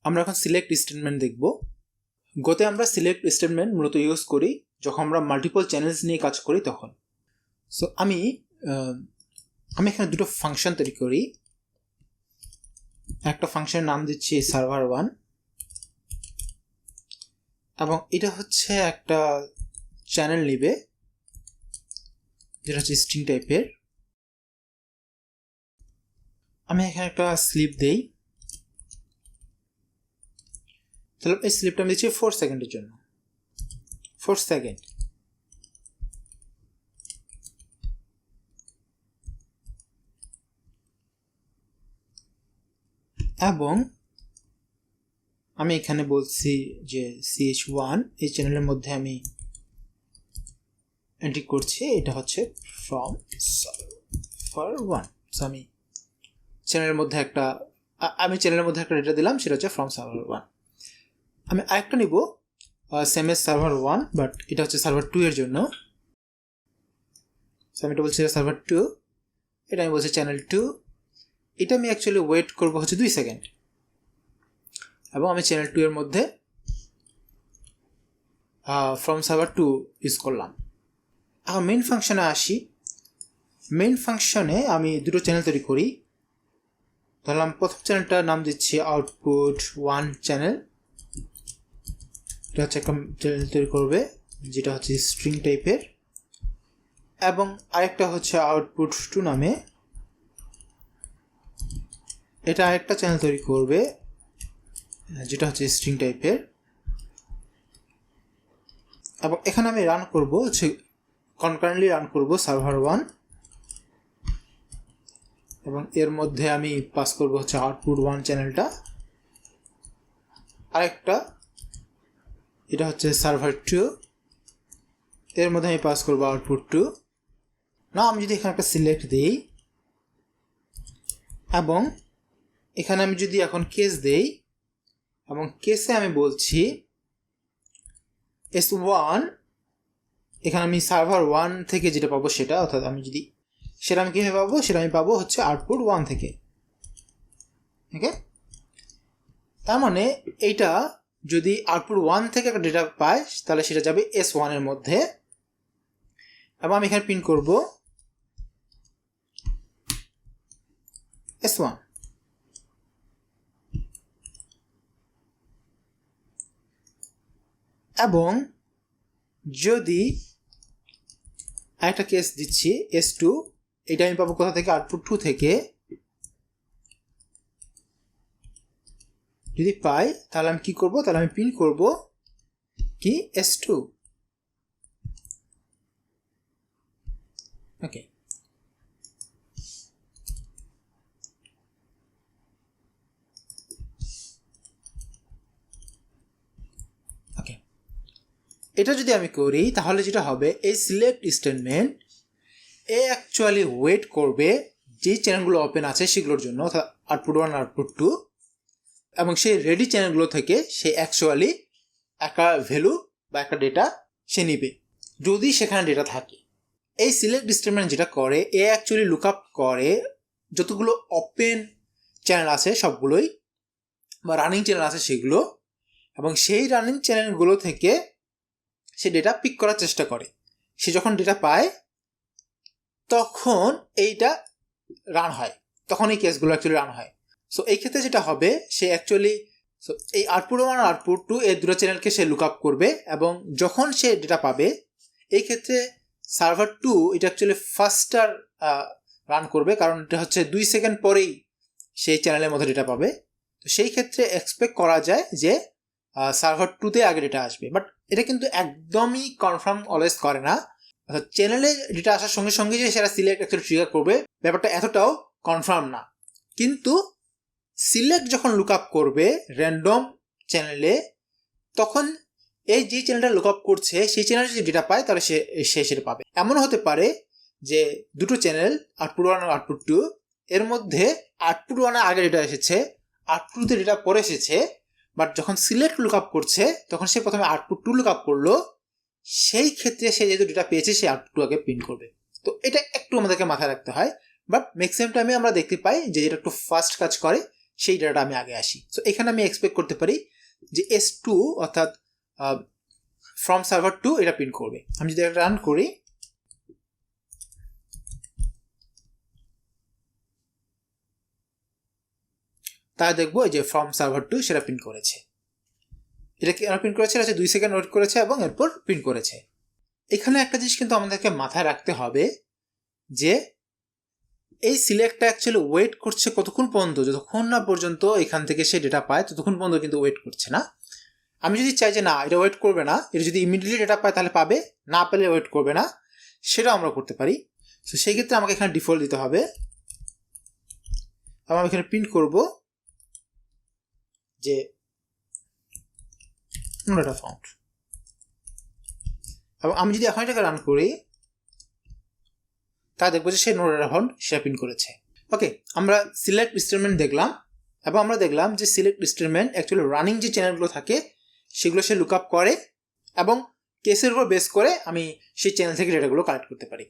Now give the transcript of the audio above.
আমরা এখন select statement দেখব। গোতে আমরা সিলেক্ট স্টেটমেন্ট মূলত ইউজ করি যখন আমরা মাল্টিপল চ্যানেলস নিয়ে কাজ করি তখন। সো আমি এখানে দুটো ফাংশন তৈরি করি। একটা ফাংশনের নাম দিচ্ছি server1 এবং এটা হচ্ছে একটা চ্যানেল নিবে যেটা হচ্ছে স্ট্রিং টাইপের। আমি এখানে একটা স্লিপ দেই, তাহলে এই স্লিপটা আমি দিচ্ছি 4 সেকেন্ডের জন্য, 4 সেকেন্ড। এবং আমি এখানে বলছি যে ch1 এই চ্যানেলের মধ্যে আমি এন্ট্রি করছি, এটা হচ্ছে ফ্রম server1। সো আমি চ্যানেলের মধ্যে একটা ডেটা দিলাম, সেটা হচ্ছে ফ্রম server1। আমি আরেকটা নিব সেম এজ server1, বাট এটা হচ্ছে server2 এর জন্য। আমি এটা বলছি server2, এটা আমি বলছি channel2। এটা আমি অ্যাকচুয়ালি ওয়েট করব হচ্ছে 2 সেকেন্ড এবং আমি channel2 এর মধ্যে ফ্রম server2 ইউজ করলাম। এখন মেইন ফাংশনে আসি। মেইন ফাংশনে আমি দুটো চ্যানেল তৈরি করি। তাহলে আমি প্রথম চ্যানেলটার নাম দিচ্ছি output1 চ্যানেল। এটা হচ্ছে একটা চ্যানেল তৈরি করবে যেটা হচ্ছে স্ট্রিং টাইপের, এবং আরেকটা হচ্ছে output2 নামে, এটা আরেকটা চ্যানেল তৈরি করবে যেটা হচ্ছে স্ট্রিং টাইপের। এবং এখানে আমি রান করব হচ্ছে কনকারেন্টলি রান করব server1 এবং এর মধ্যে আমি পাস করব হচ্ছে output1 চ্যানেলটা। আরেকটা এটা হচ্ছে server2, এর মধ্যে আমি পাস করব output2। না, আমি যদি এখানে একটা সিলেক্ট দিই এবং এখানে আমি যদি এখন কেস দেই এবং কেসে আমি বলছি s1, এখানে আমি server1 থেকে যেটা পাবো সেটা, অর্থাৎ আমি যদি সেটা আমি কীভাবে পাবো, সেটা আমি পাবো হচ্ছে output1 থেকে। ওকে, তার মানে এইটা যদি output1 থেকে একটা ডেটা পায় তাহলে সেটা যাবে s1 এর মধ্যে, এবং আমি এখানে প্রিন্ট করব s1। এবং যদি একটা কেস দিচ্ছি s2, এটা আমি পাবো কোথা থেকে, output2 থেকে। যদি পাই তাহলে আমি কি করব, তাহলে আমি প্রিন্ট করব কি s2। ওকে, ওকে, এটা যদি আমি করি তাহলে যেটা হবে, এই সিলেক্ট স্টেটমেন্ট অ্যাকচুয়ালি ওয়েট করবে যেই চ্যানেলগুলো ওপেন আছে সেগুলোর জন্য, অর্থাৎ output1 output2, এবং সেই রেডি চ্যানেলগুলো থেকে সে অ্যাকচুয়ালি একটা ভ্যালু বা একটা ডেটা সে নিবে যদি সেখানে ডেটা থাকে। এই সিলেক্ট স্টেটমেন্ট যেটা করে, অ্যাকচুয়ালি লুক আপ করে যতগুলো ওপেন চ্যানেল আছে সবগুলোই, বা রানিং চ্যানেল আছে সেগুলো, এবং সেই রানিং চ্যানেলগুলো থেকে সে ডেটা পিক করার চেষ্টা করে। সে যখন ডেটা পায় তখন এইটা রান হয়, তখন এই কেসগুলো অ্যাকচুয়ালি রান হয়। সো এই ক্ষেত্রে যেটা হবে, সে অ্যাকচুয়ালি এই output1 আর output2 এই দুটো চ্যানেলকে সে লুক আপ করবে, এবং যখন সে ডেটা পাবে এই ক্ষেত্রে server2 এটা অ্যাকচুয়ালি ফাস্টার রান করবে, কারণ এটা হচ্ছে 2 সেকেন্ড পরেই সেই চ্যানেলের মধ্যে ডেটা পাবে। তো সেই ক্ষেত্রে এক্সপেক্ট করা যায় যে server2তে আগে ডেটা আসবে, বাট এটা কিন্তু একদমই কনফার্ম অলওয়েজ করে না। অর্থাৎ চ্যানেলে ডেটা আসার সঙ্গে সঙ্গে যে সেটা সিলেক্ট অ্যাকচুয়ালি ট্রিগার করবে, ব্যাপারটা এতটাও কনফার্ম না। কিন্তু সিলেক্ট যখন লুক আপ করবে র্যান্ডম চ্যানেলে, তখন এই যে চ্যানেলটা লুক আপ করছে সেই চ্যানেলে যদি ডেটা পায় তাহলে সে সেটা পাবে। এমনও হতে পারে যে দুটো চ্যানেল output1 আর output2, এর মধ্যে output1 আগে ডেটা এসেছে, output2তে ডেটা পরে এসেছে, বাট যখন সিলেক্ট লুক আপ করছে তখন সে প্রথমে output2 লুক আপ করলো, সেই ক্ষেত্রে সে যেহেতু ডেটা পেয়েছে সে output2 আগে প্রিন্ট করবে। তো এটা একটু আমাদেরকে মাথায় রাখতে হয়, বাট ম্যাক্সিমাম টাইমে আমরা দেখতে পাই যে এটা একটু ফাস্ট কাজ করে, সেই ডেটাটা আমি আগে আসি। সো এখানে আমি এক্সপেক্ট করতে পারি যে S2 অর্থাৎ ফ্রম সার্ভার টু এটা প্রিন্ট করবে। আমি যদি এটা রান করি তাহলে দেখবো যে ফ্রম সার্ভার টু সেটা প্রিন্ট করেছে। এটা কি প্রিন্ট করেছে, এটা 2 সেকেন্ড ওয়েট করেছে এবং এরপর প্রিন্ট করেছে। এখানে একটা জিনিস কিন্তু আমাদেরকে মাথায় রাখতে হবে যে এই সিলেক্টটা অ্যাকচুয়ালি ওয়েট করছে কতক্ষণ পর্যন্ত, যতক্ষণ না পর্যন্ত এখান থেকে সে ডেটা পায় ততক্ষণ পর্যন্ত কিন্তু ওয়েট করছে না। আমি যদি চাই যে না এটা ওয়েট করবে না, এটা যদি ইমিডিয়েটলি ডেটা পায় তাহলে পাবে, না পেলে ওয়েট করবে না, সেটাও আমরা করতে পারি। সো সেই ক্ষেত্রে আমাকে এখানে ডিফল্ট দিতে হবে এবং আমি এখানে প্রিন্ট করব যে নো ডেটা ফাউন্ড। এবং আমি যদি এখন এটাকে রান করি তা দেখবো যে সে নো ডেটা ফাউন্ড সেটা প্রিন্ট করেছে। ওকে, আমরা সিলেক্ট স্টেটমেন্ট দেখলাম এবং আমরা দেখলাম যে সিলেক্ট স্টেটমেন্ট অ্যাকচুয়ালি রানিং যে চ্যানেলগুলো থাকে সেগুলো সে লুক আপ করে এবং কেসের উপর বেস করে আমি সেই চ্যানেল থেকে ডেটাগুলো কালেক্ট করতে পারি।